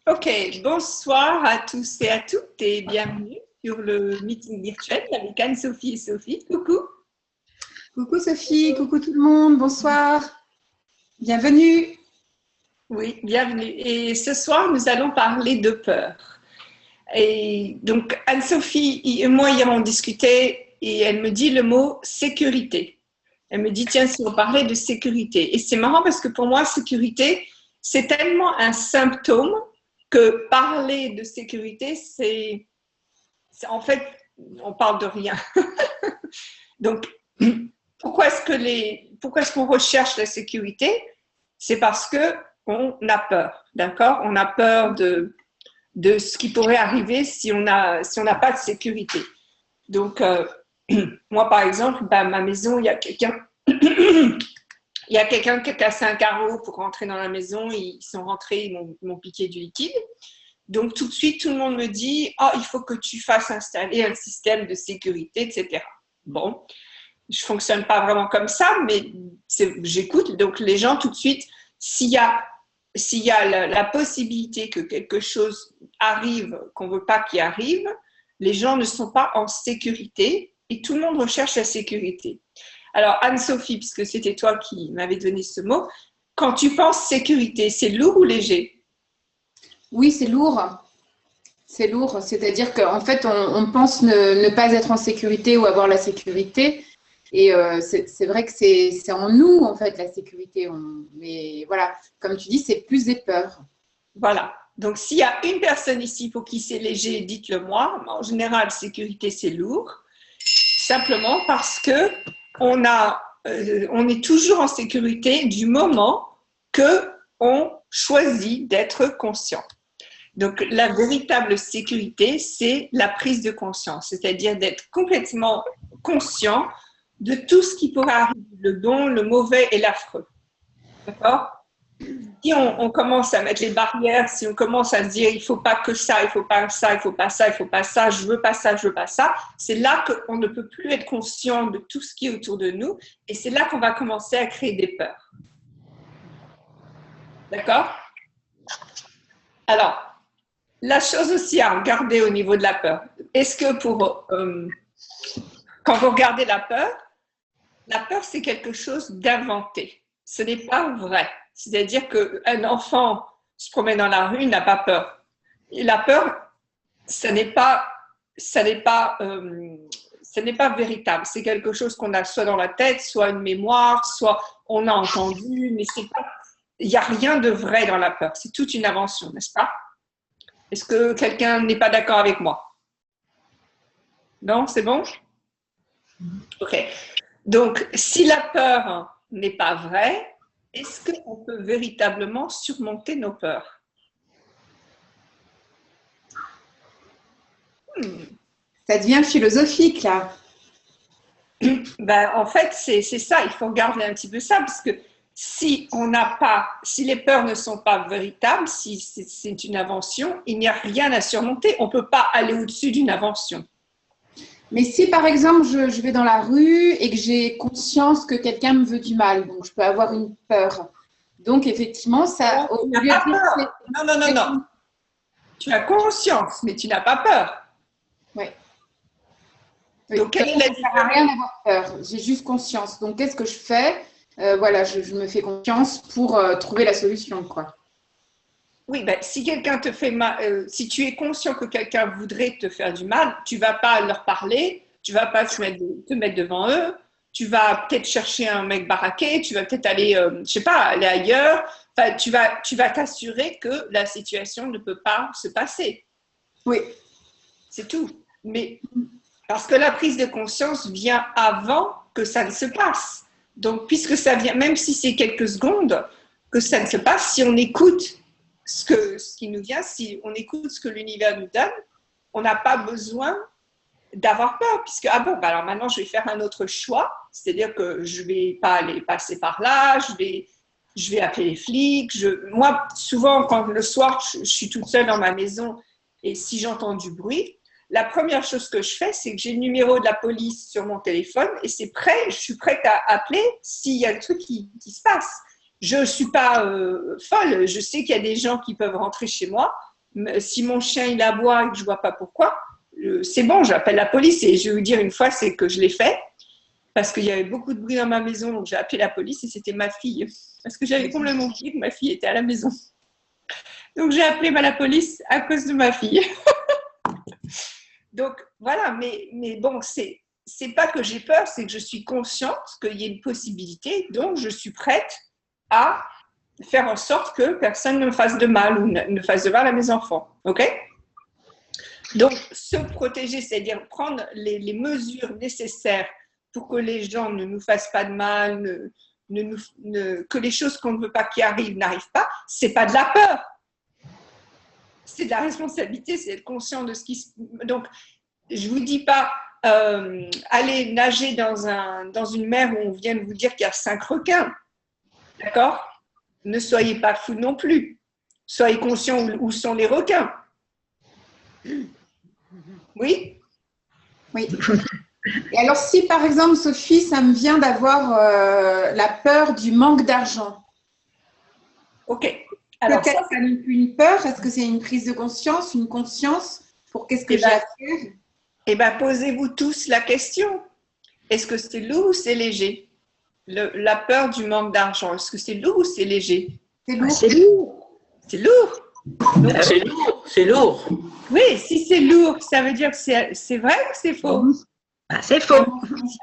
Ok, bonsoir à tous et à toutes et bienvenue sur le meeting virtuel avec Anne-Sophie et Sophie. Coucou. Coucou Sophie, coucou tout le monde, bonsoir, bienvenue. Oui, bienvenue. Et ce soir, nous allons parler de peur. Et donc, Anne-Sophie et moi, hier, on discutait et elle me dit le mot sécurité. Elle me dit, tiens, si on parlait de sécurité. Et c'est marrant parce que pour moi, sécurité, c'est tellement un symptôme que parler de sécurité, en fait, on parle de rien. Donc, pourquoi est-ce qu'on recherche la sécurité? C'est parce que on a peur, d'accord? On a peur de ce qui pourrait arriver si on n'a pas de sécurité. Donc, moi, par exemple, ma maison, il y a quelqu'un qui a cassé un carreau pour rentrer dans la maison. Ils sont rentrés, ils m'ont piqué du liquide. Donc, tout de suite, tout le monde me dit « Oh, il faut que tu fasses installer un système de sécurité, etc. » Bon, je ne fonctionne pas vraiment comme ça, mais j'écoute. Donc, les gens, tout de suite, s'il y a la possibilité que quelque chose arrive, qu'on ne veut pas qu'il arrive, les gens ne sont pas en sécurité et tout le monde recherche la sécurité. Alors, Anne-Sophie, puisque c'était toi qui m'avais donné ce mot, quand tu penses sécurité, c'est lourd ou léger? Oui, c'est lourd, c'est-à-dire qu'en fait on pense ne pas être en sécurité ou avoir la sécurité et c'est vrai que c'est en nous en fait la sécurité, mais voilà, comme tu dis, c'est plus des peurs. Voilà. Donc, s'il y a une personne ici pour qui c'est léger, dites-le moi. En général, sécurité, c'est lourd. Simplement parce que on est toujours en sécurité du moment que on choisit d'être conscient. Donc, la véritable sécurité, c'est la prise de conscience, c'est-à-dire d'être complètement conscient de tout ce qui pourrait arriver, le bon, le mauvais et l'affreux. D'accord? Si on commence à mettre les barrières, si on commence à se dire il ne faut pas que ça, il ne faut pas ça, il ne faut pas ça, il ne faut pas ça, je ne veux pas ça, je ne veux pas ça, c'est là qu'on ne peut plus être conscient de tout ce qui est autour de nous et c'est là qu'on va commencer à créer des peurs. D'accord? Alors, la chose aussi à regarder au niveau de la peur, est-ce que quand vous regardez la peur c'est quelque chose d'inventé. Ce n'est pas vrai. C'est-à-dire qu'un enfant se promène dans la rue, il n'a pas peur. Et la peur, ce n'est pas véritable. C'est quelque chose qu'on a soit dans la tête, soit une mémoire, soit on a entendu, mais il n'y a rien de vrai dans la peur. C'est toute une invention, n'est-ce pas? Est-ce que quelqu'un n'est pas d'accord avec moi? Non, c'est bon? Ok. Donc, si la peur n'est pas vraie, est-ce qu'on peut véritablement surmonter nos peurs? Ça devient philosophique là. En fait, c'est ça, il faut regarder un petit peu ça, parce que si les peurs ne sont pas véritables, si c'est une invention, il n'y a rien à surmonter. On ne peut pas aller au-dessus d'une invention. Mais si par exemple je vais dans la rue et que j'ai conscience que quelqu'un me veut du mal, donc je peux avoir une peur. Donc effectivement, ça. Tu n'as pas peur. Non, non, non, non. Tu as conscience, mais tu n'as pas peur. Oui. Donc, quelle est la différence? Ça ne sert à rien d'avoir peur. J'ai juste conscience. Donc, qu'est-ce que je fais? Voilà, je me fais confiance pour trouver la solution, quoi. Oui, si quelqu'un te fait mal, si tu es conscient que quelqu'un voudrait te faire du mal, tu vas pas leur parler, tu vas pas te mettre devant eux, tu vas peut-être chercher un mec baraqué, tu vas peut-être aller, je sais pas, aller ailleurs. Enfin, tu vas t'assurer que la situation ne peut pas se passer. Oui. C'est tout. Mais parce que la prise de conscience vient avant que ça ne se passe. Donc, puisque ça vient, même si c'est quelques secondes que ça ne se passe, si on écoute ce qui nous vient, si on écoute ce que l'univers nous donne, on n'a pas besoin d'avoir peur, puisque, alors maintenant, je vais faire un autre choix, c'est-à-dire que je ne vais pas aller passer par là, je vais appeler les flics. Moi, souvent, quand le soir, je suis toute seule dans ma maison et si j'entends du bruit, la première chose que je fais, c'est que j'ai le numéro de la police sur mon téléphone et je suis prête à appeler s'il y a le truc qui se passe. Je ne suis pas folle, je sais qu'il y a des gens qui peuvent rentrer chez moi, Si mon chien il aboie et que je vois pas pourquoi, c'est bon, j'appelle la police. Et je vais vous dire une fois, c'est que je l'ai fait parce qu'il y avait beaucoup de bruit dans ma maison, donc j'ai appelé la police et c'était ma fille parce que j'avais complètement oublié que ma fille était à la maison. Donc j'ai appelé la police à cause de ma fille. Donc voilà, mais bon, c'est pas que j'ai peur, c'est que je suis consciente qu'il y a une possibilité, donc je suis prête à faire en sorte que personne ne me fasse de mal ou ne fasse de mal à mes enfants. OK? Donc, se protéger, c'est-à-dire prendre les mesures nécessaires pour que les gens ne nous fassent pas de mal, que les choses qu'on ne veut pas qui arrivent n'arrivent pas, c'est pas de la peur. C'est de la responsabilité, c'est être conscient de ce qui se... Donc, je vous dis pas aller nager dans une mer où on vient de vous dire qu'il y a 5 requins. D'accord? Ne soyez pas fous non plus. Soyez conscients où sont les requins. Oui? Oui. Et alors, si par exemple, Sophie, ça me vient d'avoir la peur du manque d'argent. OK. Alors, peut-être ça n'est plus une peur. Est-ce que c'est une prise de conscience, une conscience pour qu'est-ce que j'ai à faire? Eh bien, posez-vous tous la question. Est-ce que c'est lourd ou c'est léger? La peur du manque d'argent, est-ce que c'est lourd ou c'est léger? C'est lourd. C'est lourd. C'est lourd. Donc, c'est lourd, c'est lourd. Oui, si c'est lourd, ça veut dire que c'est vrai ou c'est faux? C'est faux.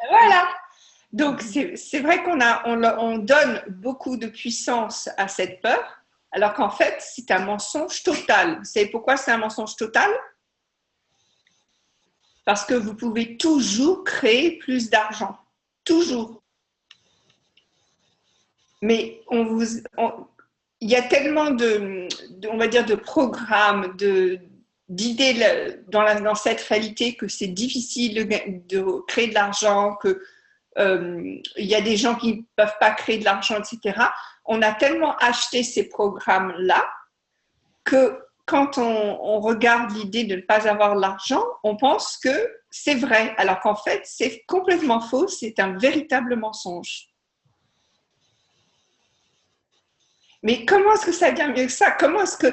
Voilà. Donc, c'est vrai on donne beaucoup de puissance à cette peur, alors qu'en fait, c'est un mensonge total. Vous savez pourquoi c'est un mensonge total? Parce que vous pouvez toujours créer plus d'argent. Toujours. Mais il y a tellement on va dire, de programmes, d'idées dans cette réalité que c'est difficile de créer de l'argent, que il y a des gens qui ne peuvent pas créer de l'argent, etc. On a tellement acheté ces programmes-là que quand on regarde l'idée de ne pas avoir de l'argent, on pense que c'est vrai, alors qu'en fait, c'est complètement faux, c'est un véritable mensonge. Mais comment est-ce que ça vient mieux que ça? Comment est-ce que,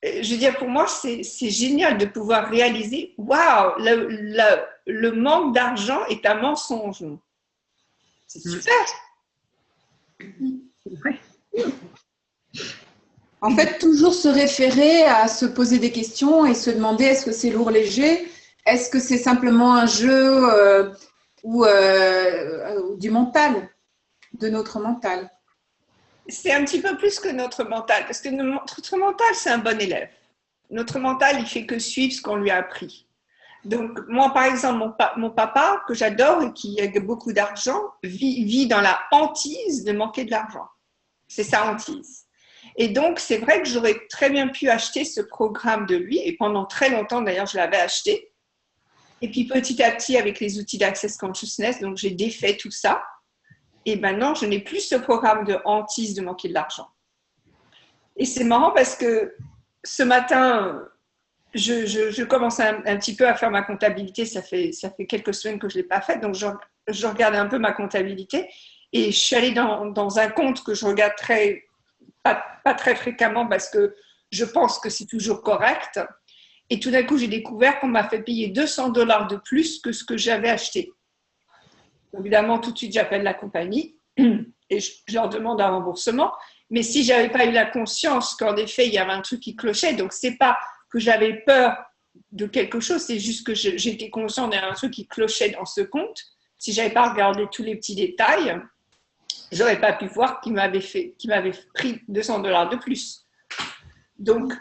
je veux dire, pour moi, c'est génial de pouvoir réaliser, waouh, le manque d'argent est un mensonge. C'est super. En fait, toujours se référer à se poser des questions et se demander est-ce que c'est lourd, léger? Est-ce que c'est simplement un jeu ou du mental, de notre mental? C'est un petit peu plus que notre mental, parce que notre mental, c'est un bon élève. Notre mental, il fait que suivre ce qu'on lui a appris. Donc, moi, par exemple, mon papa, que j'adore et qui a beaucoup d'argent, vit dans la hantise de manquer de l'argent. C'est sa hantise. Et donc, c'est vrai que j'aurais très bien pu acheter ce programme de lui, et pendant très longtemps, d'ailleurs, je l'avais acheté. Et puis, petit à petit, avec les outils d'Access Consciousness, donc j'ai défait tout ça. Et maintenant, je n'ai plus ce programme de hantise de manquer de l'argent. Et c'est marrant parce que ce matin, je commence un petit peu à faire ma comptabilité. Ça fait quelques semaines que je ne l'ai pas faite, donc je regarde un peu ma comptabilité. Et je suis allée dans un compte que je regarde pas très fréquemment parce que je pense que c'est toujours correct. Et tout d'un coup, j'ai découvert qu'on m'a fait payer $200 de plus que ce que j'avais acheté. Évidemment, tout de suite, j'appelle la compagnie et je leur demande un remboursement. Mais si je n'avais pas eu la conscience qu'en effet, il y avait un truc qui clochait, donc ce n'est pas que j'avais peur de quelque chose, c'est juste que j'étais consciente d'un truc qui clochait dans ce compte. Si je n'avais pas regardé tous les petits détails, je n'aurais pas pu voir qu'il m'avait pris $200 de plus. Donc,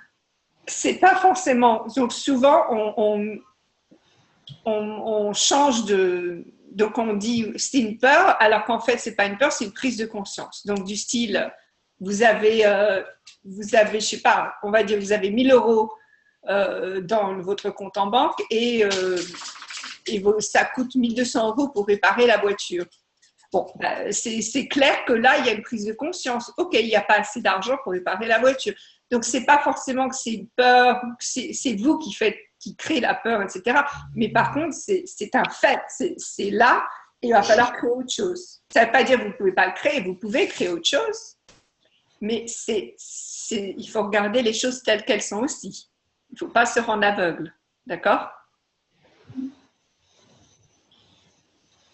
c'est pas forcément... Donc, souvent, on change de... Donc, on dit c'est une peur, alors qu'en fait, c'est pas une peur, c'est une prise de conscience. Donc, du style, vous avez, je sais pas, on va dire, vous avez 1 000 € dans votre compte en banque et ça coûte 1 200 € pour réparer la voiture. Bon, c'est clair que là, il y a une prise de conscience. OK, il n'y a pas assez d'argent pour réparer la voiture. Donc, c'est pas forcément que c'est une peur, c'est vous qui créez la peur, etc. Mais par contre, c'est un fait. C'est là et il va falloir créer autre chose. Ça ne veut pas dire que vous ne pouvez pas le créer, vous pouvez créer autre chose, mais il faut regarder les choses telles qu'elles sont aussi. Il ne faut pas se rendre aveugle. D'accord?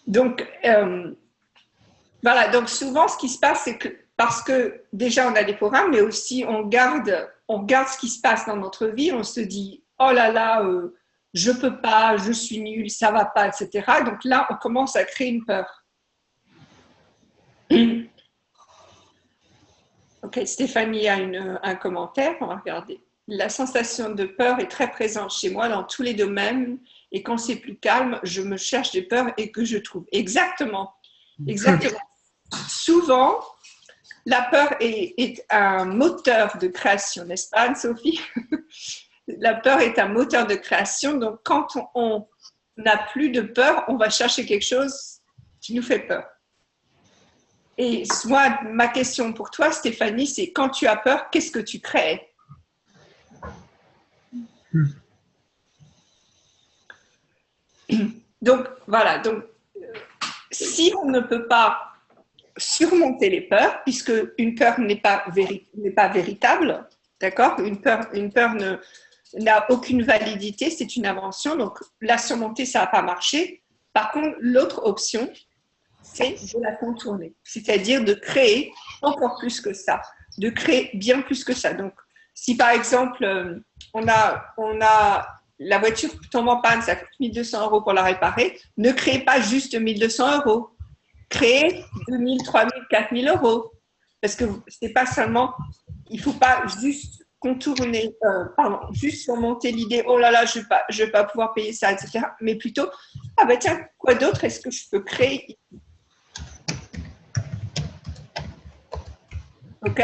Donc, voilà. Donc, souvent, ce qui se passe, c'est que parce que déjà, on a des programmes, mais aussi on regarde ce qui se passe dans notre vie. On se dit, oh là là, je ne peux pas, je suis nulle, ça ne va pas, etc. Donc là, on commence à créer une peur. Ok, Stéphanie a un commentaire, on va regarder. La sensation de peur est très présente chez moi dans tous les domaines et quand c'est plus calme, je me cherche des peurs et que je trouve. Exactement, exactement. Souvent, la peur est un moteur de création, n'est-ce pas, Anne-Sophie? La peur est un moteur de création, donc quand on n'a plus de peur, on va chercher quelque chose qui nous fait peur. Et moi, ma question pour toi, Stéphanie, c'est quand tu as peur, qu'est-ce que tu crées? Donc, voilà. Donc, si on ne peut pas surmonter les peurs, puisque une peur n'est pas véritable, d'accord? Une peur n'a aucune validité, c'est une invention. Donc, la surmonter, ça n'a pas marché. Par contre, l'autre option, c'est de la contourner, c'est-à-dire de créer encore plus que ça, de créer bien plus que ça. Donc, si par exemple, on a la voiture tombe en panne, ça coûte 1 200 € pour la réparer, ne créez pas juste 1 200 €, créez 2 000, 3 000, 4 000 €, parce que c'est pas seulement, il ne faut pas juste contourner, juste surmonter l'idée, oh là là, je vais pas pouvoir payer ça, etc. Mais plutôt, ah ben tiens, quoi d'autre est-ce que je peux créer? Ok?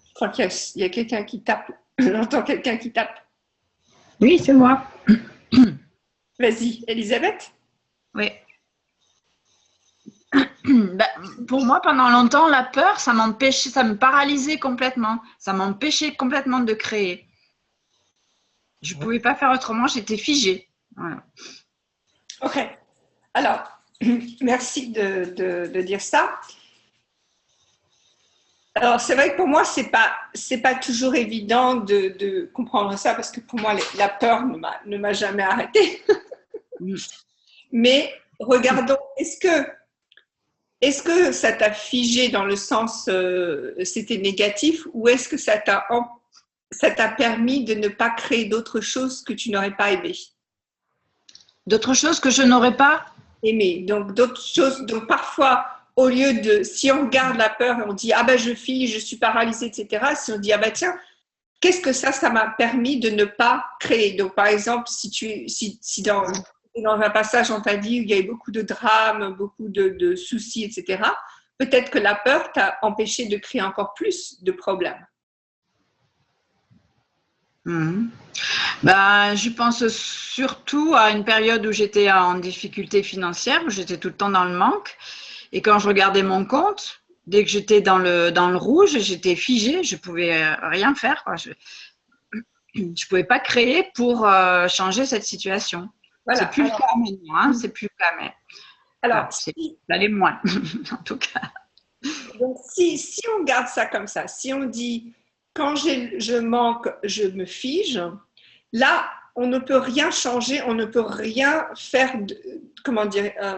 Je crois qu'il y a quelqu'un qui tape. J'entends quelqu'un qui tape. Oui, c'est moi. Vas-y, Elisabeth. Oui. Pour moi, pendant longtemps, la peur, ça m'empêchait, ça me paralysait complètement. Ça m'empêchait complètement de créer. Je ne pouvais pas faire autrement, j'étais figée. Voilà. Ok. Alors, merci de dire ça. Alors, c'est vrai que pour moi, c'est pas toujours évident de comprendre ça parce que pour moi, la peur ne m'a jamais arrêtée. Mais regardons, est-ce que ça t'a figé dans le sens c'était négatif ou est-ce que ça t'a permis de ne pas créer d'autres choses que tu n'aurais pas aimé? D'autres choses que je n'aurais pas aimé. Donc, d'autres choses. Donc, parfois, au lieu de, si on regarde la peur et on dit, ah ben, je fige, je suis paralysée, etc. Si on dit, ah ben, tiens, qu'est-ce que ça m'a permis de ne pas créer? Donc, par exemple, si dans un passage dans ta vie où il y a eu beaucoup de drames, beaucoup de soucis, etc., peut-être que la peur t'a empêché de créer encore plus de problèmes. Je pense surtout à une période où j'étais en difficulté financière, où j'étais tout le temps dans le manque. Et quand je regardais mon compte, dès que j'étais dans le rouge, j'étais figée, je ne pouvais rien faire, quoi. Je ne pouvais pas créer pour changer cette situation. Voilà. C'est plus le cas maintenant, hein, c'est plus le cas, mais alors, ça allait moins, en tout cas. Donc, si on garde ça comme ça, si on dit quand je manque, je me fige, là, on ne peut rien changer, on ne peut rien faire,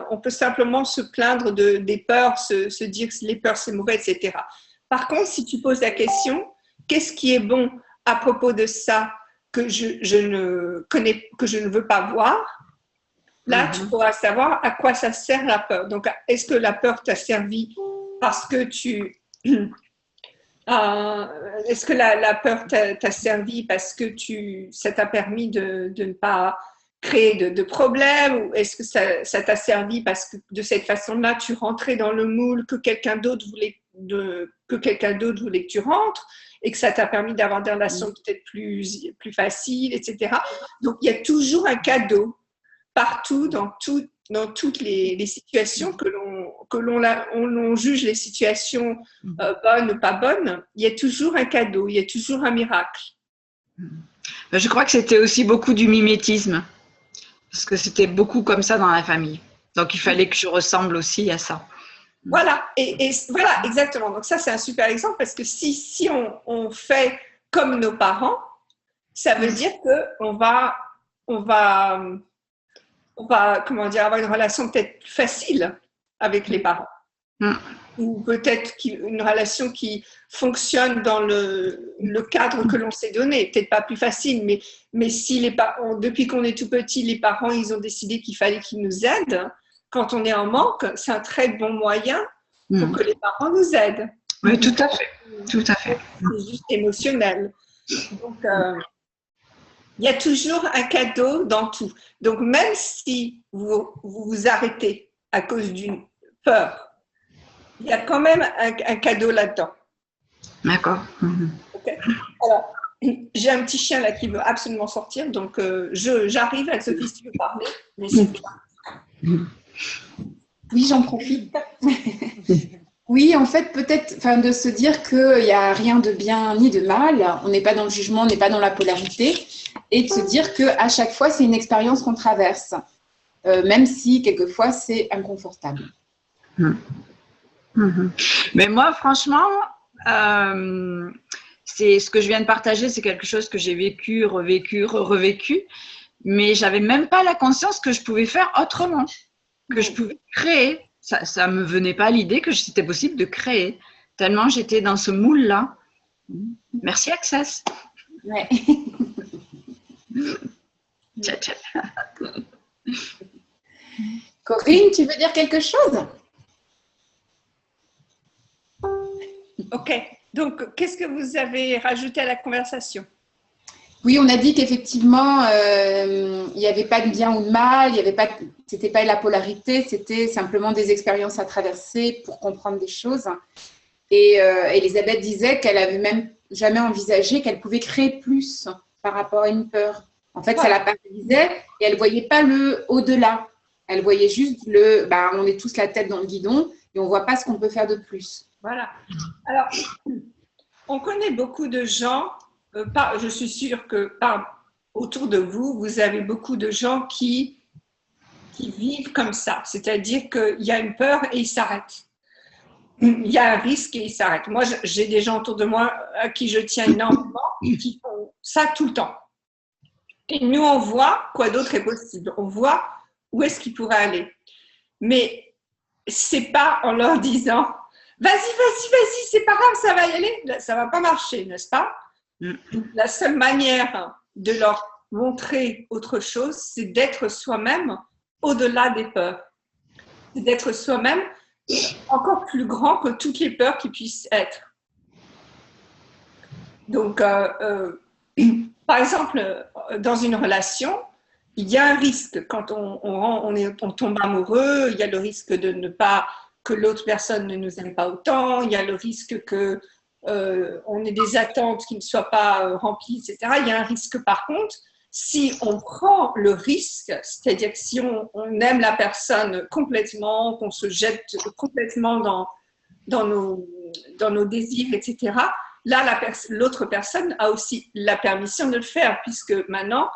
on peut simplement se plaindre des peurs, se dire que les peurs c'est mauvais, etc. Par contre, si tu poses la question, qu'est-ce qui est bon à propos de ça que je ne veux pas voir, là, tu pourras savoir à quoi ça sert la peur. Donc, est-ce que la peur t'a servi parce que est-ce que la peur t'a servi parce que ça t'a permis de ne pas créer de problèmes, ou est-ce que ça t'a servi parce que de cette façon-là, tu rentrais dans le moule que quelqu'un d'autre voulait que tu rentres et que ça t'a permis d'avoir des relations peut-être plus faciles, etc. Donc, il y a toujours un cadeau partout, dans toutes les situations que l'on juge les situations bonnes ou pas bonnes, il y a toujours un cadeau, il y a toujours un miracle. Je crois que c'était aussi beaucoup du mimétisme, parce que c'était beaucoup comme ça dans la famille. Donc, il fallait que je ressemble aussi à ça. Voilà, et voilà, exactement. Donc ça, c'est un super exemple, parce que si on fait comme nos parents, ça veut dire qu'on va, comment dire, avoir une relation peut-être plus facile avec les parents. Ou peut-être une relation qui fonctionne dans le cadre que l'on s'est donné. Peut-être pas plus facile, mais si depuis qu'on est tout petit, les parents, ils ont décidé qu'il fallait qu'ils nous aident, quand on est en manque, c'est un très bon moyen pour que les parents nous aident. Oui, tout à fait. Tout à fait. C'est juste émotionnel. Donc, il y a toujours un cadeau dans tout. Donc, même si vous arrêtez à cause d'une peur, il y a quand même un cadeau là-dedans. D'accord. Okay. Alors, j'ai un petit chien là qui veut absolument sortir, donc j'arrive. Anne-Sophie, si tu veux parler. Oui, j'en profite. Oui, en fait, peut-être de se dire qu'il n'y a rien de bien ni de mal, on n'est pas dans le jugement, on n'est pas dans la polarité, et de se dire qu'à chaque fois, c'est une expérience qu'on traverse, même si quelquefois, c'est inconfortable. Mais moi, franchement, c'est ce que je viens de partager, c'est quelque chose que j'ai vécu, revécu, mais j'avais même pas la conscience que je pouvais faire autrement, que je pouvais créer. Ça me venait pas à l'idée que c'était possible de créer, tellement j'étais dans ce moule-là. Merci Access. Ouais. Tcha, tcha. Corinne, tu veux dire quelque chose? Ok. Donc, qu'est-ce que vous avez rajouté à la conversation? Oui, on a dit qu'effectivement, il n'y avait pas de bien ou de mal, c'était pas la polarité, c'était simplement des expériences à traverser pour comprendre des choses. Et Elisabeth disait qu'elle avait même jamais envisagé qu'elle pouvait créer plus par rapport à une peur. En fait, ça la paralysait et elle ne voyait pas le au-delà. Elle voyait juste on est tous la tête dans le guidon et on ne voit pas ce qu'on peut faire de plus. Voilà. Alors, on connaît beaucoup de gens, je suis sûre que autour de vous, vous avez beaucoup de gens qui vivent comme ça. C'est-à-dire qu'il y a une peur et ils s'arrêtent. Il y a un risque et ils s'arrêtent. Moi, j'ai des gens autour de moi à qui je tiens énormément qui font ça tout le temps. Et nous, on voit quoi d'autre est possible. On voit où est-ce qu'ils pourraient aller. Mais c'est pas en leur disant vas-y, c'est pas grave, ça va y aller. Ça va pas marcher, n'est-ce pas? La seule manière de leur montrer autre chose, c'est d'être soi-même au-delà des peurs. C'est d'être soi-même encore plus grand que toutes les peurs qui puissent être. Donc, par exemple, dans une relation, il y a un risque. Quand on tombe amoureux, il y a le risque que l'autre personne ne nous aime pas autant, il y a le risque qu'on ait des attentes qui ne soient pas remplies, etc. Il y a un risque par contre, si on prend le risque, c'est-à-dire que si on aime la personne complètement, qu'on se jette complètement dans nos désirs, etc., là, l'autre personne a aussi la permission de le faire, puisque maintenant,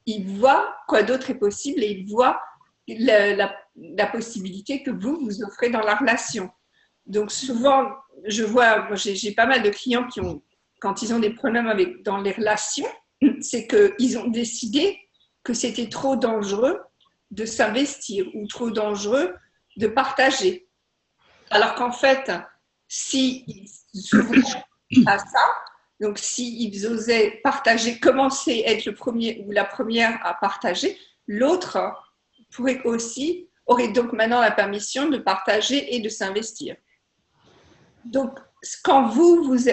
il voit quoi d'autre est possible et il voit la possibilité que vous offrez dans la relation. Donc souvent, j'ai pas mal de clients qui quand ils ont des problèmes dans les relations, c'est qu'ils ont décidé que c'était trop dangereux de s'investir ou trop dangereux de partager. Alors qu'en fait, s'ils s'ouvraient à ça, donc s'ils osaient partager, commencer à être le premier ou la première à partager, l'autre aurait donc maintenant la permission de partager et de s'investir. Donc, quand vous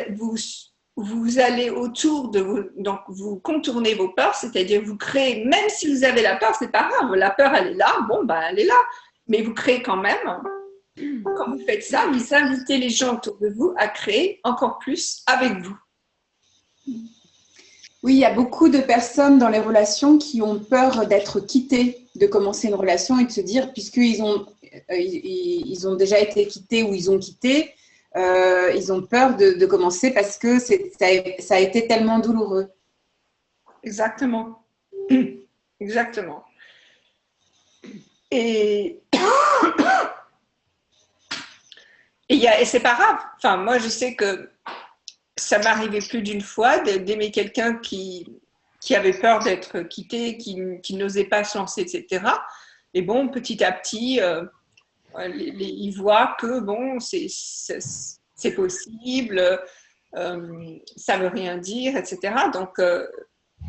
allez autour de vous, donc vous contournez vos peurs, c'est-à-dire vous créez, même si vous avez la peur, c'est pas grave, la peur elle est là, elle est là, mais vous créez quand même. Quand vous faites ça, vous invitez les gens autour de vous à créer encore plus avec vous. Oui, il y a beaucoup de personnes dans les relations qui ont peur d'être quittées, de commencer une relation et de se dire, puisqu'ils ils ont déjà été quittés ou ils ont quitté, ils ont peur de commencer parce que ça a été tellement douloureux. Exactement. Exactement. Et c'est pas grave. Enfin, moi, je sais que ça m'arrivait plus d'une fois d'aimer quelqu'un qui avait peur d'être quitté, qui n'osait pas se lancer, etc. Et bon, petit à petit, ils voient que bon, c'est possible, ça veut rien dire, etc. Donc,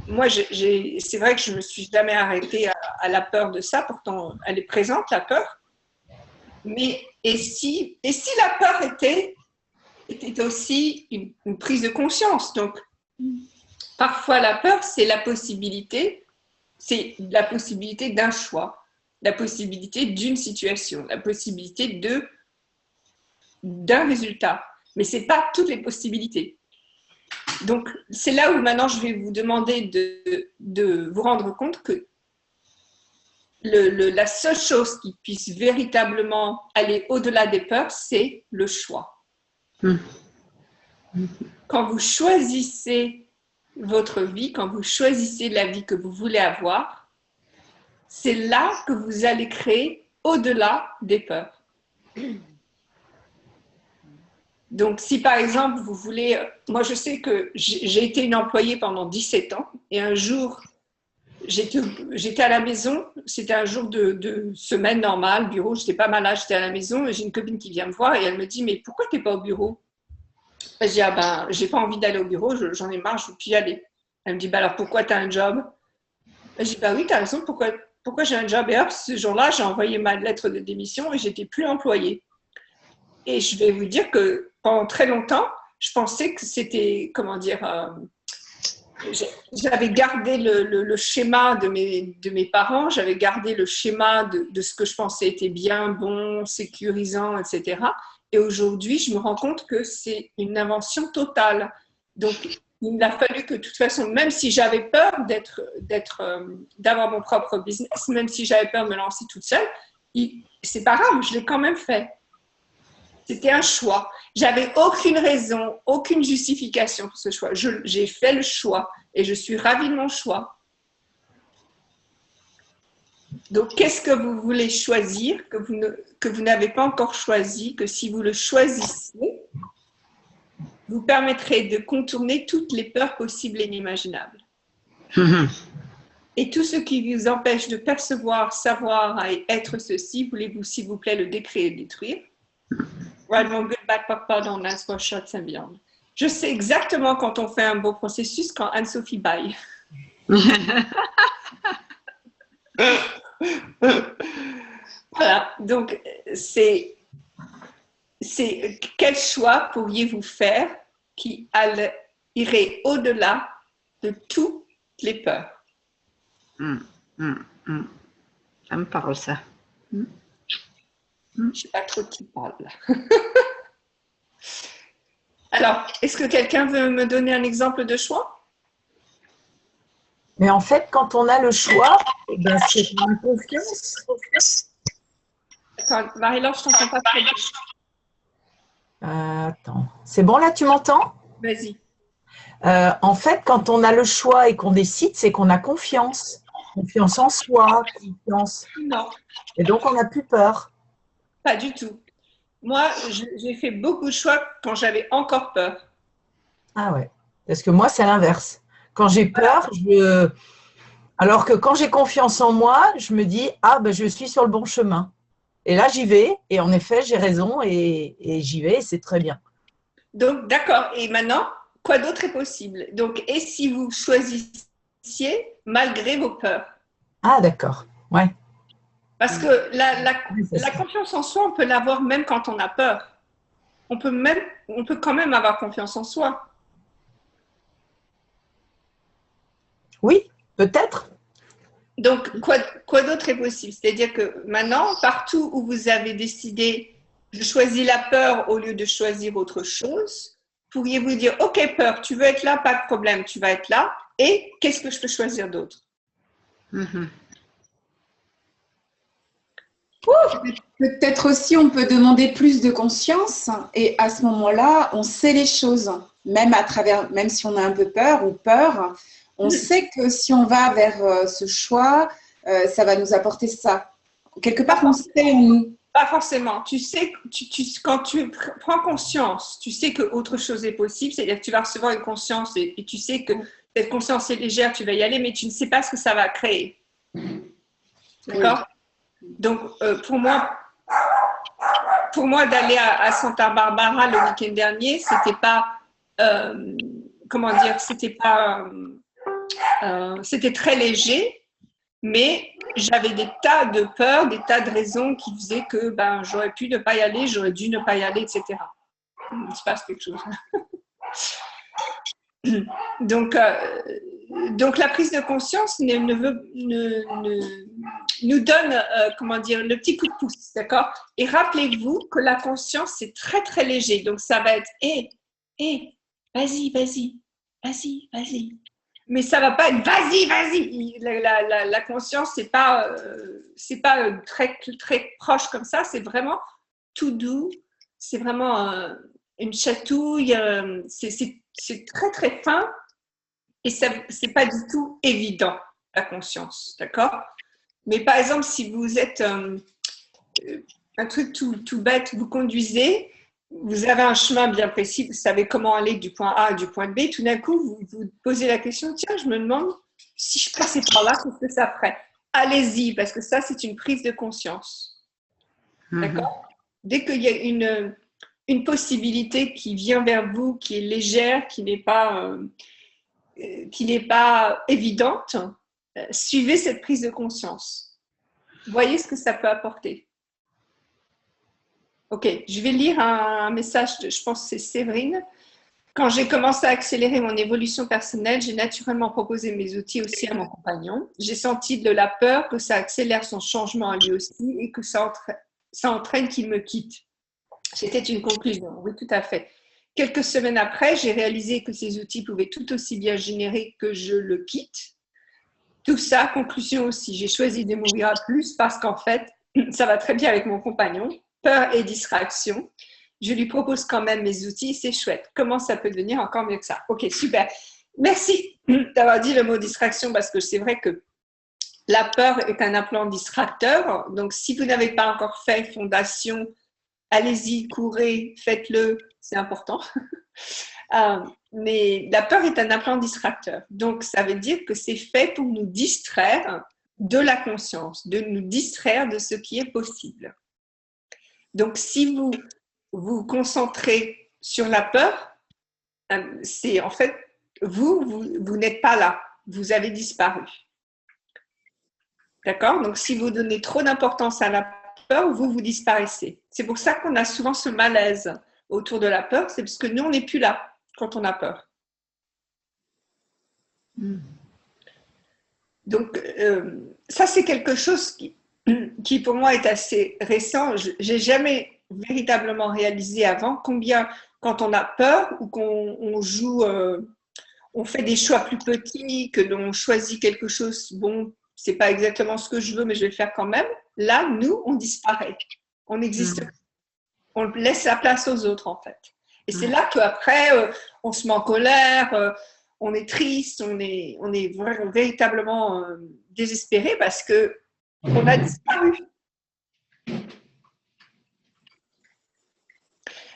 moi, c'est vrai que je me suis jamais arrêtée à la peur de ça. Pourtant, elle est présente, la peur. Mais et si la peur était aussi une prise de conscience. Donc, parfois, la peur, c'est la possibilité d'un choix, la possibilité d'une situation, la possibilité d'un résultat. Mais ce n'est pas toutes les possibilités. Donc, c'est là où maintenant je vais vous demander de vous rendre compte que la seule chose qui puisse véritablement aller au-delà des peurs, c'est le choix. Quand vous choisissez votre vie, quand vous choisissez la vie que vous voulez avoir, c'est là que vous allez créer au-delà des peurs. Donc, si par exemple, vous voulez… Moi, je sais que j'ai été une employée pendant 17 ans et un jour, j'étais à la maison, c'était un jour de semaine normale, bureau, j'étais pas malade, j'étais à la maison et j'ai une copine qui vient me voir et elle me dit « Mais pourquoi tu n'es pas au bureau ?» Je dis « Ah ben, j'ai pas envie d'aller au bureau, j'en ai marre, je ne veux plus y aller. » Elle me dit « Bah alors pourquoi tu as un job ?» Je dis « Bah oui, tu as raison, pourquoi j'ai un job ?» Et hop, ce jour-là, j'ai envoyé ma lettre de démission et j'étais plus employée. Et je vais vous dire que pendant très longtemps, je pensais que c'était, comment dire, j'avais gardé le schéma de mes parents, j'avais gardé le schéma de ce que je pensais était bien, bon, sécurisant, etc. Et aujourd'hui, je me rends compte que c'est une invention totale. Donc, il a fallu que, de toute façon, même si j'avais peur d'avoir mon propre business, même si j'avais peur de me lancer toute seule, c'est pas grave, je l'ai quand même fait. C'était un choix. J'avais aucune raison, aucune justification pour ce choix. J'ai fait le choix et je suis ravie de mon choix. Donc, qu'est-ce que vous voulez choisir que vous n'avez pas encore choisi, que si vous le choisissez, vous permettrez de contourner toutes les peurs possibles et inimaginables. Et tout ce qui vous empêche de percevoir, savoir et être ceci, voulez-vous, s'il vous plaît, le décréer et le détruire? Right, mon good bad pardon, that's what shots and beyond. Je sais exactement quand on fait un beau processus, quand Anne-Sophie baille. Voilà, donc c'est quel choix pourriez-vous faire qui irait au-delà de toutes les peurs? Ça me parle, ça. Je ne sais pas trop qui parle là. Alors, est-ce que quelqu'un veut me donner un exemple de choix? Mais en fait, quand on a le choix, ben c'est une confiance. Attends, Marie-Laure, je ne t'entends pas très bien. Attends, c'est bon là, tu m'entends? Vas-y. En fait, quand on a le choix et qu'on décide, c'est qu'on a confiance. Confiance en soi, confiance. Non. Et donc, on n'a plus peur. Pas du tout. Moi, j'ai fait beaucoup de choix quand j'avais encore peur. Ah ouais, parce que moi, c'est l'inverse. Quand j'ai peur, alors que quand j'ai confiance en moi, je me dis « Ah, ben, je suis sur le bon chemin ». Et là, j'y vais. Et en effet, j'ai raison et j'y vais et c'est très bien. Donc, d'accord. Et maintenant, quoi d'autre est possible? Donc, et si vous choisissiez malgré vos peurs? Ah, d'accord. Ouais. Parce que la confiance en soi, on peut l'avoir même quand on a peur. On peut quand même avoir confiance en soi. Oui, peut-être. Donc, quoi d'autre est possible? C'est-à-dire que maintenant, partout où vous avez décidé de choisir la peur au lieu de choisir autre chose, pourriez-vous dire, OK, peur, tu veux être là, pas de problème, tu vas être là. Et qu'est-ce que je peux choisir d'autre? Peut-être aussi, on peut demander plus de conscience et à ce moment-là, on sait les choses, même si on a un peu peur ou peur, on sait que si on va vers ce choix, ça va nous apporter ça. Quelque part, on sait en nous. Pas forcément. Tu sais, quand tu prends conscience, tu sais qu'autre chose est possible, c'est-à-dire que tu vas recevoir une conscience et tu sais que cette conscience est légère, tu vas y aller, mais tu ne sais pas ce que ça va créer. D'accord? Donc, pour moi, d'aller à Santa Barbara le week-end dernier, c'était pas, comment dire, c'était très léger, mais j'avais des tas de peurs, des tas de raisons qui faisaient que ben, j'aurais pu ne pas y aller, j'aurais dû ne pas y aller, etc. Il se passe quelque chose. Donc, la prise de conscience nous donne, comment dire, le petit coup de pouce, d'accord? Et rappelez-vous que la conscience, c'est très, très léger. Donc, ça va être, vas-y, vas-y, vas-y, vas-y. Mais ça va pas être, vas-y, vas-y. La conscience, c'est pas très, très proche comme ça. C'est vraiment tout doux. C'est vraiment une chatouille. C'est très, très fin. Et c'est pas du tout évident, la conscience, d'accord? Mais par exemple, si vous êtes un truc tout bête, vous conduisez, vous avez un chemin bien précis, vous savez comment aller du point A à du point B, tout d'un coup, vous vous posez la question, tiens, je me demande si je passais par là, qu'est-ce que ça ferait? Allez-y, parce que ça, c'est une prise de conscience. D'accord? Dès qu'il y a une possibilité qui vient vers vous, qui est légère, qui n'est pas évidente, suivez cette prise de conscience. Voyez ce que ça peut apporter. Ok, je vais lire un message, je pense que c'est Séverine. Quand j'ai commencé à accélérer mon évolution personnelle, j'ai naturellement proposé mes outils aussi à mon compagnon. J'ai senti de la peur que ça accélère son changement à lui aussi et que ça entraîne qu'il me quitte. C'était une conclusion, oui, tout à fait. Quelques semaines après, j'ai réalisé que ces outils pouvaient tout aussi bien générer que je le quitte. Tout ça, conclusion aussi, j'ai choisi de m'ouvrir à plus parce qu'en fait, ça va très bien avec mon compagnon. Peur et distraction. Je lui propose quand même mes outils, c'est chouette. Comment ça peut devenir encore mieux que ça? Ok, super. Merci d'avoir dit le mot distraction parce que c'est vrai que la peur est un appelant distracteur. Donc, si vous n'avez pas encore fait fondation, allez-y, courez, faites-le, c'est important. Mais la peur est un appelant distracteur. Donc, ça veut dire que c'est fait pour nous distraire de la conscience, de nous distraire de ce qui est possible. Donc, si vous vous concentrez sur la peur, c'est en fait, vous n'êtes pas là, vous avez disparu. D'accord? Donc, si vous donnez trop d'importance à la peur, vous disparaissez. C'est pour ça qu'on a souvent ce malaise autour de la peur, c'est parce que nous, on n'est plus là quand on a peur. Donc, ça, c'est quelque chose qui pour moi est assez récent. Je n'ai jamais véritablement réalisé avant combien, quand on a peur ou qu'on joue, on fait des choix plus petits, que l'on choisit quelque chose, bon, c'est pas exactement ce que je veux, mais je vais le faire quand même. Là, nous, on disparaît. On n'existe plus. On laisse la place aux autres, en fait. Et c'est là qu'après, on se met en colère, on est triste, on est véritablement désespéré parce que on a disparu.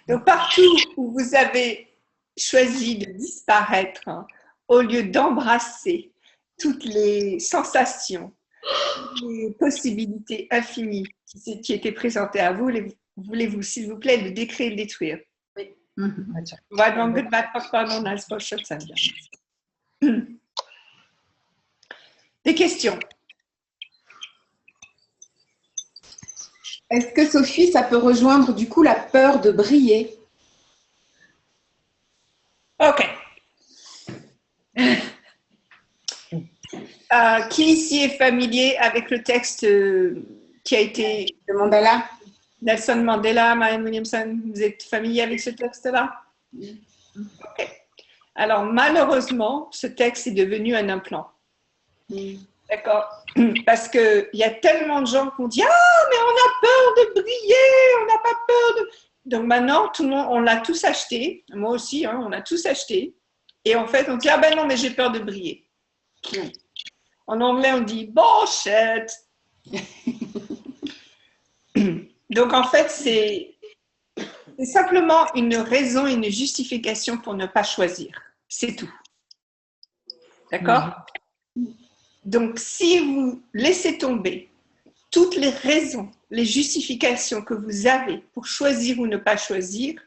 Donc, partout où vous avez choisi de disparaître, au lieu d'embrasser toutes les sensations, les possibilités infinies qui étaient présentées à vous, voulez-vous, s'il vous plaît, le décrire et le détruire? Oui. Des questions? Est-ce que Sophie, ça peut rejoindre du coup la peur de briller? Ok. Qui ici est familier avec le texte qui a été… Le Mandala? Nelson Mandela, Marianne Williamson, vous êtes familier avec ce texte-là? Ok. Alors, malheureusement, ce texte est devenu un implant. D'accord? Parce qu'il y a tellement de gens qui ont dit « Ah, mais on a peur de briller, on n'a pas peur de… » Donc maintenant, tout le monde, on l'a tous acheté. Moi aussi, hein, on a tous acheté. Et en fait, on dit « Ah ben non, mais j'ai peur de briller. » En anglais, on dit « Bullshit !» Donc, en fait, c'est simplement une raison, une justification pour ne pas choisir. C'est tout. D'accord? Donc, si vous laissez tomber toutes les raisons, les justifications que vous avez pour choisir ou ne pas choisir,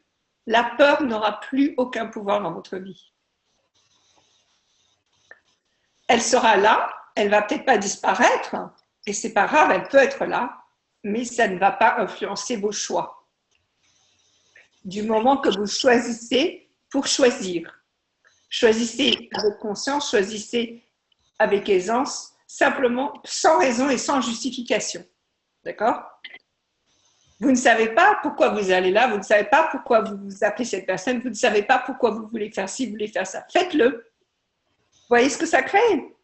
la peur n'aura plus aucun pouvoir dans votre vie. Elle sera là, elle va peut-être pas disparaître, et c'est pas grave, elle peut être là, mais ça ne va pas influencer vos choix. Du moment que vous choisissez pour choisir, choisissez avec conscience, choisissez avec aisance, simplement sans raison et sans justification. D'accord? Vous ne savez pas pourquoi vous allez là, vous ne savez pas pourquoi vous appelez cette personne, vous ne savez pas pourquoi vous voulez faire ci, vous voulez faire ça. Faites-le. Vous voyez ce que ça crée?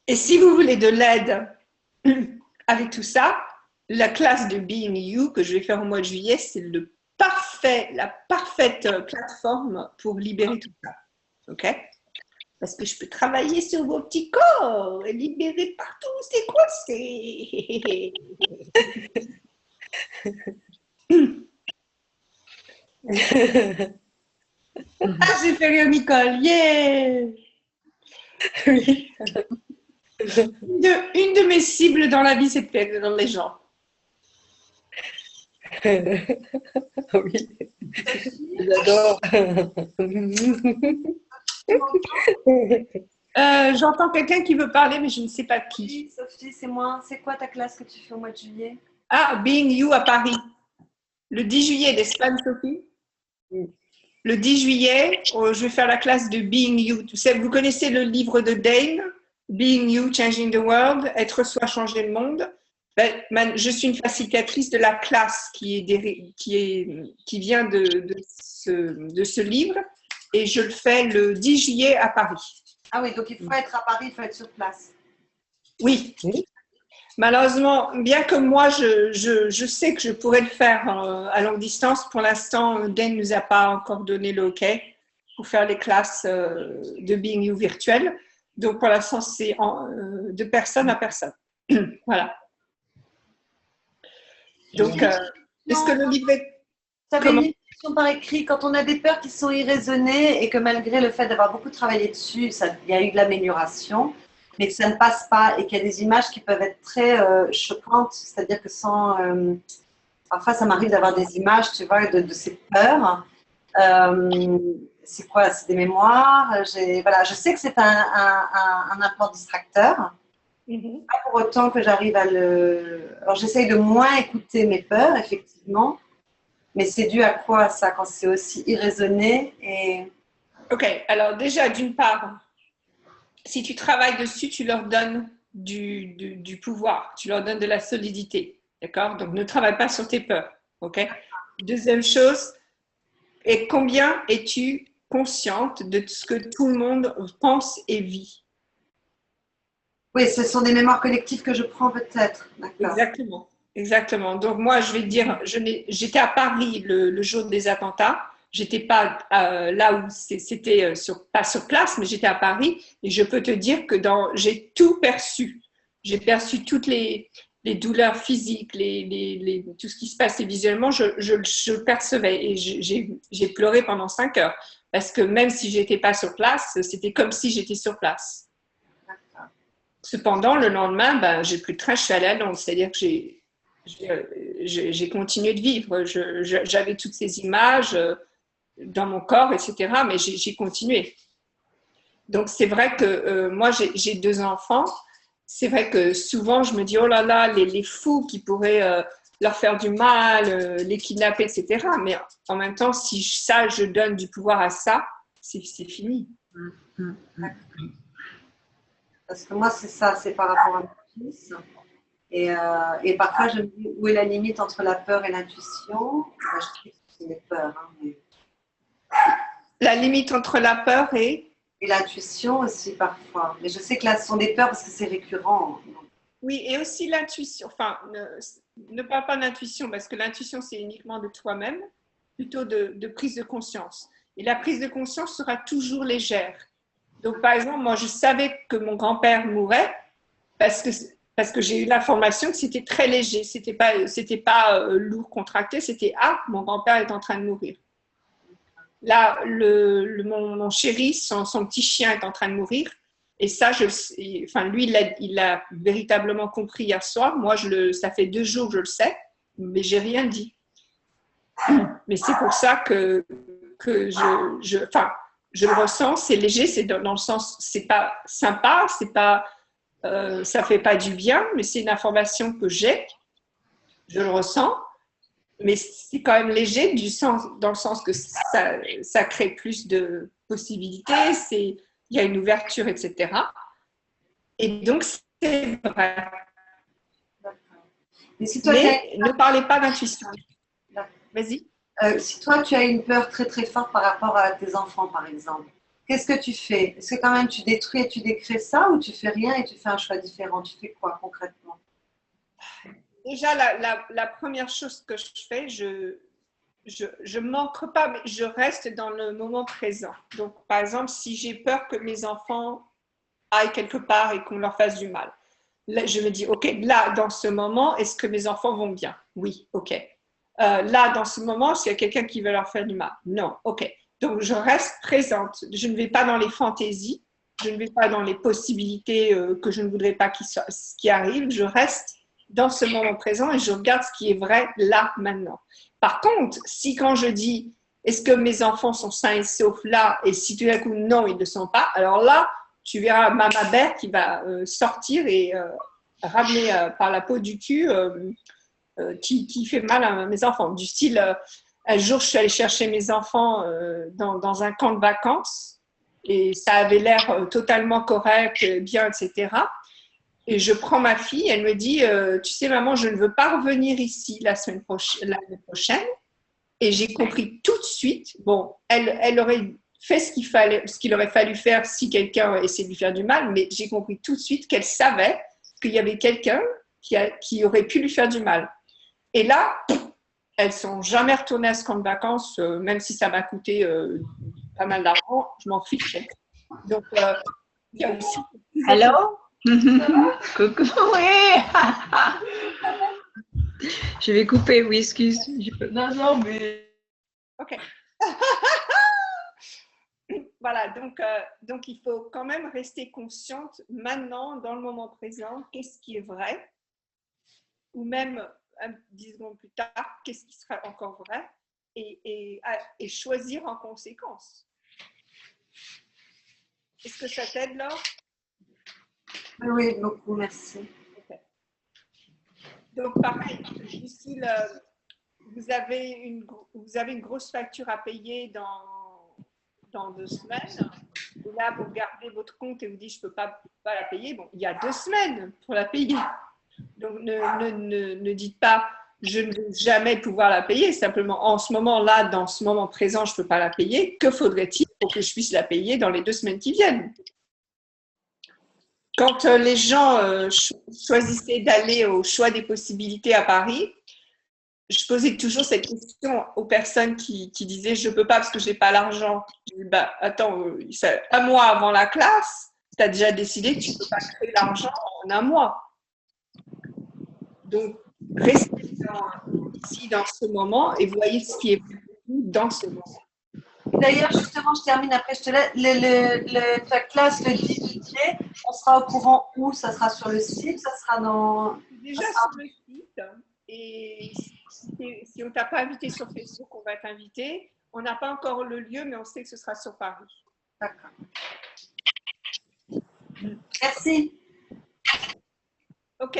Et si vous voulez de l'aide avec tout ça, la classe de Being You que je vais faire au mois de juillet, c'est la parfaite plateforme pour libérer tout ça. OK? Parce que je peux travailler sur vos petits corps et libérer partout où c'est coincé. Ah, j'ai fait rire Nicole. Yeah! Oui. Une de mes cibles dans la vie, c'est de faire rire les gens. Oui, j'adore. J'entends quelqu'un qui veut parler, mais je ne sais pas qui. Oui, Sophie, c'est moi. C'est quoi ta classe que tu fais au mois de juillet? Ah, Being You à Paris. Le 10 juillet, d'Espagne, Sophie? Le 10 juillet, je vais faire la classe de Being You. Vous connaissez le livre de Dane, Being You, Changing the World, Être soi, changer le monde. Je suis une facilitatrice de la classe qui vient de ce livre et je le fais le 10 juillet à Paris. Ah oui, donc il faut être à Paris, il faut être sur place. Oui. Malheureusement, bien que moi, je sais que je pourrais le faire à longue distance, pour l'instant, Dan ne nous a pas encore donné le OK pour faire les classes de Being You virtuelles. Donc, pour l'instant, c'est de personne à personne. Voilà. Donc, est-ce que le livre est... Tu avais une question par écrit, quand on a des peurs qui sont irraisonnées et que malgré le fait d'avoir beaucoup travaillé dessus, il y a eu de l'amélioration, mais que ça ne passe pas et qu'il y a des images qui peuvent être très choquantes, c'est-à-dire que parfois ça m'arrive d'avoir des images, tu vois, de ces peurs. C'est quoi? C'est des mémoires. Voilà, je sais que c'est un implant distracteur. Pas pour autant que j'arrive à Alors j'essaye de moins écouter mes peurs, effectivement. Mais c'est dû à quoi ça, quand c'est aussi irraisonné Ok, alors déjà, d'une part, si tu travailles dessus, tu leur donnes du pouvoir, tu leur donnes de la solidité, d'accord? Donc, ne travaille pas sur tes peurs, ok? Deuxième chose, et combien es-tu consciente de ce que tout le monde pense et vit? Oui, ce sont des mémoires collectives que je prends peut-être. Exactement. Exactement. Donc, moi, je vais te dire, j'étais à Paris le jour des attentats. J'étais pas là où c'était pas sur place, mais j'étais à Paris et je peux te dire que j'ai tout perçu. J'ai perçu toutes les douleurs physiques, tout ce qui se passait visuellement, je le percevais et j'ai pleuré pendant 5 heures parce que même si j'étais pas sur place, c'était comme si j'étais sur place. Cependant, le lendemain, j'ai pris le train, je suis allée à Londres, c'est-à-dire que j'ai continué de vivre. J'avais toutes ces images dans mon corps, etc. Mais j'ai continué. Donc, c'est vrai que moi, j'ai 2 enfants. C'est vrai que souvent, je me dis, oh là là, les fous qui pourraient leur faire du mal, les kidnapper, etc. Mais en même temps, si je donne du pouvoir à ça, c'est fini. Parce que moi, c'est ça, c'est par rapport à mon fils. Et parfois, je me dis, où est la limite entre la peur et l'intuition? Je trouve que c'est des peurs. Mais... La limite entre la peur et l'intuition aussi, parfois. Mais je sais que là, ce sont des peurs parce que c'est récurrent. Oui, et aussi l'intuition. Enfin, ne parle pas d'intuition parce que l'intuition, c'est uniquement de toi-même, plutôt de prise de conscience. Et la prise de conscience sera toujours légère. Donc, par exemple, moi, je savais que mon grand-père mourait parce que j'ai eu l'information que c'était très léger. C'était pas lourd, contracté. C'était « Ah, mon grand-père est en train de mourir ». Là, mon chéri, son petit chien est en train de mourir. Et ça, lui, il l'a véritablement compris hier soir. Moi, ça fait 2 jours que je le sais, mais j'ai rien dit. Mais c'est pour ça que je le ressens, c'est léger, c'est dans le sens, c'est pas sympa, ça fait pas du bien, mais c'est une information que j'ai, je le ressens, mais c'est quand même léger dans le sens que ça crée plus de possibilités, il y a une ouverture, etc. Et donc, c'est vrai. Mais ne parlez pas d'intuition. Vas-y. Si toi, tu as une peur très très forte par rapport à tes enfants, par exemple, qu'est-ce que tu fais? Est-ce que quand même tu détruis et tu décrées ça ou tu fais rien et tu fais un choix différent? Tu fais quoi concrètement? Déjà, la première chose que je fais, je manque pas, mais je reste dans le moment présent. Donc, par exemple, si j'ai peur que mes enfants aillent quelque part et qu'on leur fasse du mal, là, je me dis, OK, là, dans ce moment, est-ce que mes enfants vont bien? Oui, OK. Là, dans ce moment, est-ce qu'il y a quelqu'un qui veut leur faire du mal? Non, OK. Donc, je reste présente. Je ne vais pas dans les fantaisies, je ne vais pas dans les possibilités que je ne voudrais pas qui arrivent. Je reste dans ce moment présent et je regarde ce qui est vrai là, maintenant. Par contre, si quand je dis est-ce que mes enfants sont sains et saufs là, et si tout d'un coup non, ils ne le sont pas, alors là, tu verras Mama Bear qui va sortir et ramener par la peau du cul qui fait mal à mes enfants. Du style, un jour, je suis allée chercher mes enfants dans un camp de vacances et ça avait l'air totalement correct, bien, etc. Et je prends ma fille, elle me dit, tu sais maman, je ne veux pas revenir ici l'année prochaine. Et j'ai compris tout de suite, bon, elle aurait fait ce qu'il aurait fallu faire si quelqu'un essayait de lui faire du mal, mais j'ai compris tout de suite qu'elle savait qu'il y avait quelqu'un qui aurait pu lui faire du mal. Et là, elles ne sont jamais retournées à ce camp de vacances, même si ça m'a coûté pas mal d'argent, je m'en fiche. Donc, il y a aussi… Hello? Coucou, oui. Je vais couper, oui, excuse. Non, mais… Ok. Voilà, donc il faut quand même rester consciente maintenant, dans le moment présent, qu'est-ce qui est vrai, ou même 10 secondes plus tard, qu'est-ce qui sera encore vrai, et choisir en conséquence. Est-ce que ça t'aide, Laure? Oui, beaucoup, merci. Okay. Donc, pareil, du style, vous avez une grosse facture à payer dans 2 semaines. Et là, vous regardez votre compte et vous dites, je ne peux pas la payer. Bon, il y a 2 semaines pour la payer. Donc, ne dites pas, je ne vais jamais pouvoir la payer. Simplement, en ce moment-là, dans ce moment présent, je ne peux pas la payer. Que faudrait-il pour que je puisse la payer dans les 2 semaines qui viennent? Quand les gens choisissaient d'aller au choix des possibilités à Paris, je posais toujours cette question aux personnes qui disaient « je ne peux pas parce que je n'ai pas l'argent ». Je dis « bah, attends, un mois avant la classe, tu as déjà décidé que tu ne peux pas créer l'argent en un mois ». Donc, restez ici dans ce moment et voyez ce qui est dans ce moment. D'ailleurs, justement, je termine après, je te laisse. Ta classe le 10 juillet, on sera au courant où? Ça sera sur le site, ça sera dans… Déjà sur le site, et si on ne t'a pas invité sur Facebook, on va t'inviter. On n'a pas encore le lieu, mais on sait que ce sera sur Paris. D'accord. Merci. OK.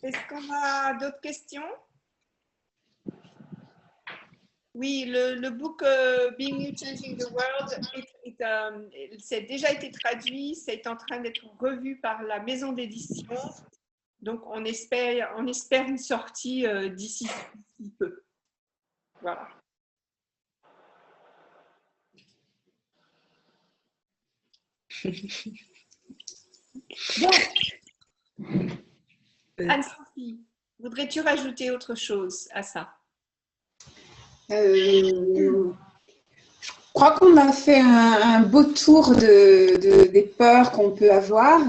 Est-ce qu'on a d'autres questions? Oui, le book Being You Changing the World, c'est déjà été traduit, c'est en train d'être revu par la maison d'édition. Donc, on espère une sortie d'ici peu. Voilà. Donc, Anne-Sophie, voudrais-tu rajouter autre chose à ça? crois qu'on a fait un beau tour des peurs qu'on peut avoir.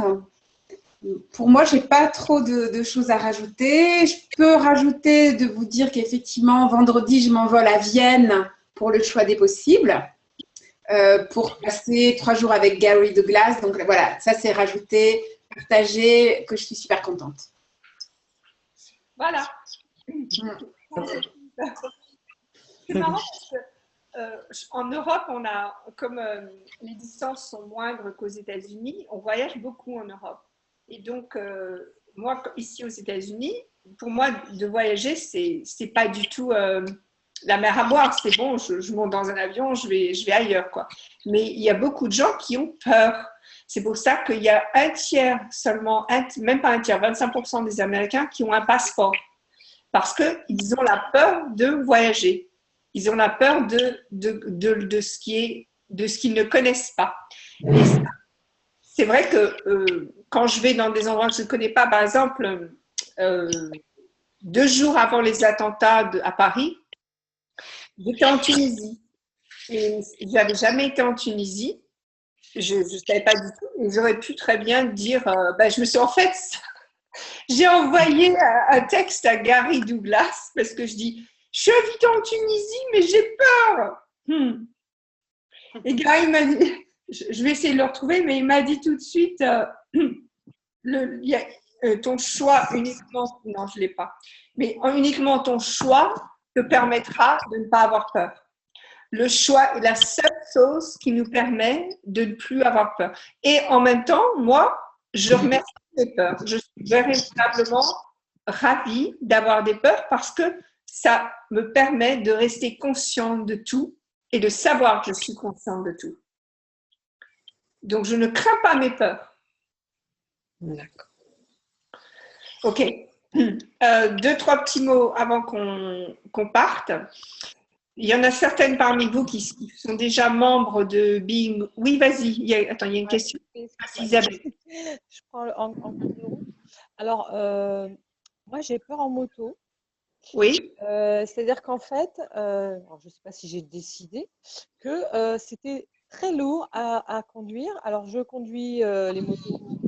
Pour moi, je n'ai pas trop de choses à rajouter. Je peux rajouter de vous dire qu'effectivement, vendredi, je m'envole à Vienne pour le choix des possibles, pour passer 3 jours avec Gary Douglas. Donc voilà, ça c'est rajouté, partagé, que je suis super contente. Voilà. C'est marrant parce que en Europe, on a, comme les distances sont moindres qu'aux États-Unis, on voyage beaucoup en Europe. Et donc, moi, ici aux États-Unis, pour moi, de voyager, c'est pas du tout la mer à boire. C'est bon, je monte dans un avion, je vais ailleurs, quoi. Mais il y a beaucoup de gens qui ont peur. C'est pour ça qu'il y a un tiers seulement, même pas un tiers, 25% des Américains qui ont un passeport. Parce qu'ils ont la peur de voyager. Ils ont la peur de ce qu'ils ne connaissent pas. Et c'est vrai que quand je vais dans des endroits que je ne connais pas, par exemple, 2 jours avant les attentats à Paris, j'étais en Tunisie. Et je n'avais jamais été en Tunisie. Je ne savais pas du tout. Et j'aurais pu très bien dire, je me suis en fait, j'ai envoyé un texte à Gary Douglas parce que je dis, je suis invitée en Tunisie, mais j'ai peur. Et Gary m'a dit, je vais essayer de le retrouver, mais il m'a dit tout de suite, ton choix uniquement, non, je ne l'ai pas, mais uniquement ton choix te permettra de ne pas avoir peur. Le choix est la seule chose qui nous permet de ne plus avoir peur. Et en même temps, moi, je remercie mes peurs. Je suis véritablement ravie d'avoir des peurs parce que ça me permet de rester consciente de tout et de savoir que je suis consciente de tout. Donc, je ne crains pas mes peurs. D'accord. OK. 2, 3 petits mots avant qu'on parte. Il y en a certaines parmi vous qui sont déjà membres de Being. Oui, vas-y. Il y a une question. Vas-y, Isabelle. Je prends en cours de route. Alors, moi, j'ai peur en moto. Oui. C'est-à-dire qu'en fait, alors je ne sais pas si j'ai décidé que c'était très lourd à conduire. Alors, je conduis les motos,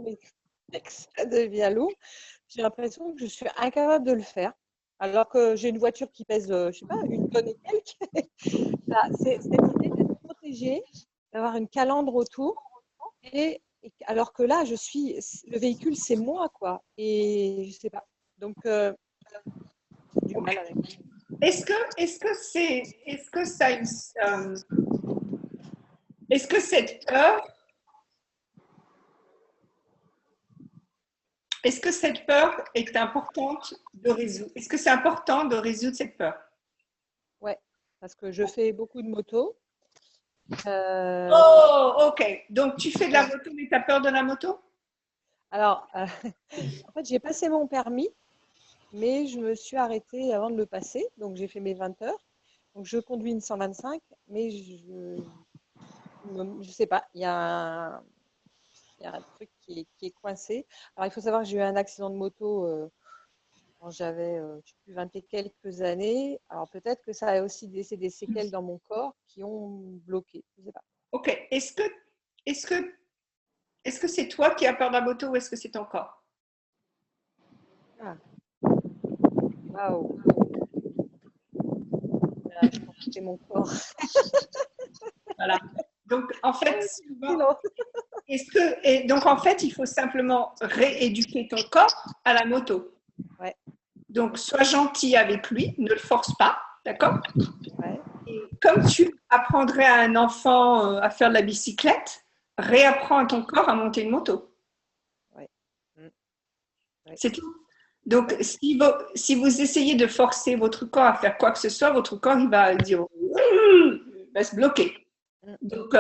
mais dès que ça devient lourd, j'ai l'impression que je suis incapable de le faire. Alors que j'ai une voiture qui pèse, je ne sais pas, 1 tonne et quelques. C'est cette idée d'être protégée, d'avoir une calandre autour. Alors que là, le véhicule, c'est moi, quoi. Et je ne sais pas. Donc, du mal avec. Est-ce que cette peur, est importante de résoudre? Est-ce que c'est important de résoudre cette peur? Ouais, parce que je fais beaucoup de moto. Oh, ok. Donc, tu fais de la moto, mais tu as peur de la moto? Alors, en fait, j'ai passé mon permis, mais je me suis arrêtée avant de le passer. Donc, j'ai fait mes 20 heures. Donc, je conduis une 125, mais je ne sais pas. Il y a un truc qui est coincé. Alors, il faut savoir que j'ai eu un accident de moto quand j'avais, je ne sais plus, 20 et quelques années. Alors, peut-être que ça a aussi laissé des séquelles dans mon corps qui ont bloqué. Je ne sais pas. Ok. Est-ce que c'est toi qui as peur de la moto ou est-ce que c'est ton corps? Ah. Waouh. Je pense que c'est mon corps. Voilà. Donc, en fait, donc, en fait, il faut simplement rééduquer ton corps à la moto. Ouais. Donc, sois gentil avec lui, ne le force pas, d'accord? Ouais. Et comme tu apprendrais à un enfant à faire de la bicyclette, réapprends à ton corps à monter une moto. Ouais. Ouais. C'est tout. Donc, si vous essayez de forcer votre corps à faire quoi que ce soit, votre corps, il va dire, il va se bloquer. Donc,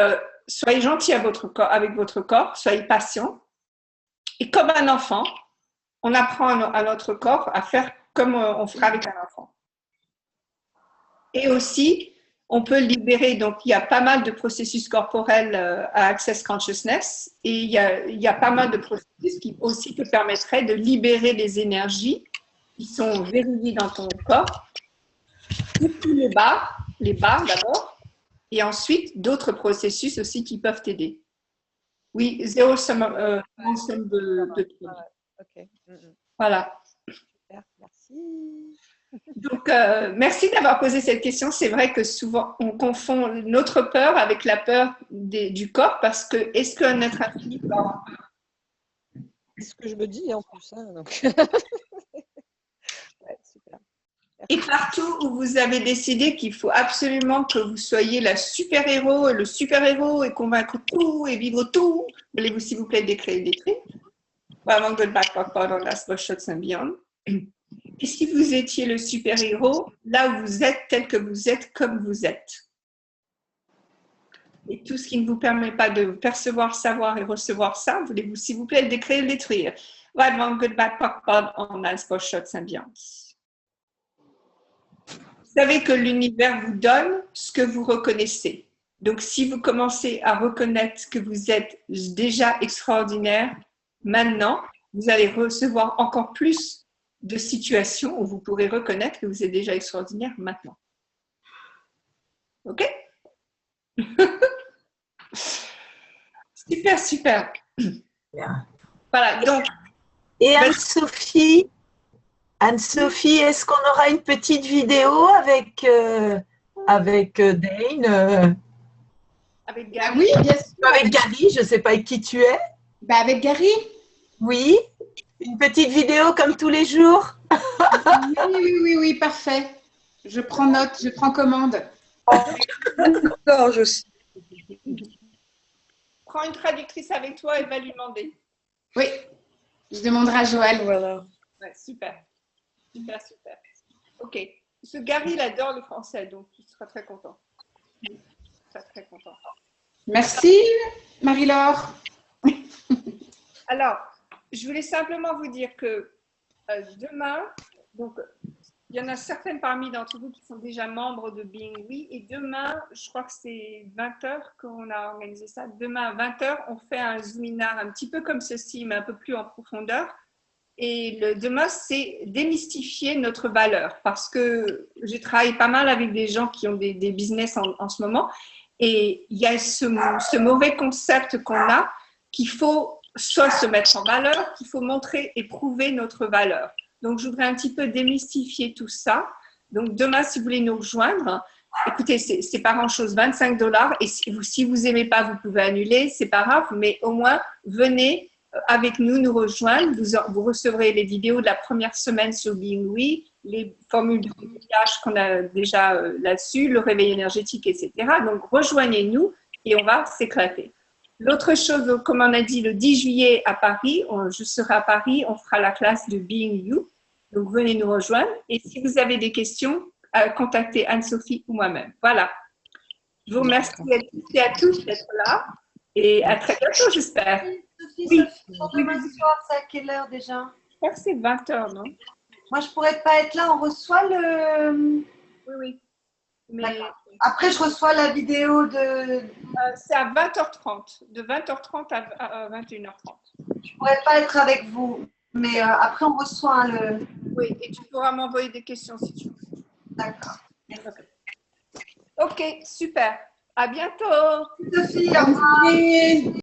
soyez gentil avec votre corps, soyez patient. Et comme un enfant, on apprend à notre corps à faire comme on fera avec un enfant. Et aussi, on peut libérer, donc il y a pas mal de processus corporels à Access Consciousness et il y a pas mal de processus qui aussi te permettraient de libérer les énergies qui sont verrouillées dans ton corps. Surtout les barres d'abord. Et ensuite, d'autres processus aussi qui peuvent t'aider. Oui, zéro somme de Ok. Voilà. Super, merci. Donc, merci d'avoir posé cette question. C'est vrai que souvent, on confond notre peur avec la peur du corps parce que est-ce qu'un être infini peut avoir peur? C'est ce que je me dis en plus. Hein, donc. Ouais, super. Et partout où vous avez décidé qu'il faut absolument que vous soyez la super-héros et le super-héros et convaincre tout et vivre tout, voulez-vous s'il vous plaît décrire et détruire? Avant que le backpack on last shots and beyond. Et si vous étiez le super-héros, là où vous êtes, tel que vous êtes, comme vous êtes. Et tout ce qui ne vous permet pas de percevoir, savoir et recevoir ça, voulez-vous s'il vous plaît décrire et détruire? Avant que le backpack on last shots and beyond. Vous savez que l'univers vous donne ce que vous reconnaissez. Donc, si vous commencez à reconnaître que vous êtes déjà extraordinaire, maintenant, vous allez recevoir encore plus de situations où vous pourrez reconnaître que vous êtes déjà extraordinaire maintenant. OK? Super, super. Bien. Voilà, donc. Et Anne-Sophie, est-ce qu'on aura une petite vidéo avec Dane Avec Gary. Oui, bien sûr. Avec Gary, je ne sais pas avec qui tu es. Bah, avec Gary. Oui, une petite vidéo comme tous les jours. Oui, parfait. Je prends note, je prends commande. D'accord, je sais. Prends une traductrice avec toi et va lui demander. Oui, je demanderai à Joël. Voilà. Ouais, super. Super, super. OK. Ce Gary, il adore le français, donc il sera très content. Très, très content. Merci, Marie-Laure. Alors, je voulais simplement vous dire que demain, donc, il y en a certaines parmi d'entre vous qui sont déjà membres de Being We. Et demain, je crois que c'est 20h qu'on a organisé ça. Demain à 20h, on fait un Zoominar un petit peu comme ceci, mais un peu plus en profondeur. Et demain, c'est démystifier notre valeur parce que j'ai travaillé pas mal avec des gens qui ont des business en ce moment. Et il y a ce mauvais concept qu'on a qu'il faut soit se mettre en valeur, qu'il faut montrer et prouver notre valeur. Donc, je voudrais un petit peu démystifier tout ça. Donc, demain, si vous voulez nous rejoindre, écoutez, c'est pas grand-chose, 25 $. Et si vous aimez pas, vous pouvez annuler, c'est pas grave, mais au moins, venez avec nous rejoindre. Vous recevrez les vidéos de la première semaine sur Being We, les formules de voyage qu'on a déjà là-dessus, le réveil énergétique, etc. Donc, rejoignez-nous et on va s'éclater. L'autre chose, comme on a dit, le 10 juillet à Paris, je serai à Paris, on fera la classe de Being You. Donc, venez nous rejoindre. Et si vous avez des questions, contactez Anne-Sophie ou moi-même. Voilà. Je vous remercie à tous et à tous d'être là. Et à très bientôt, j'espère. Sophie, pour demain soir, c'est à quelle heure déjà? Je crois que c'est 20h, non? Moi, je pourrais pas être là. On reçoit le… Oui. Mais après, je reçois la vidéo de… c'est à 20h30, de 20h30 à 21h30. Je pourrais pas être avec vous. Mais après, on reçoit le… Oui, et tu pourras m'envoyer des questions si tu veux. D'accord. Ok, super. À bientôt. Sophie, au revoir.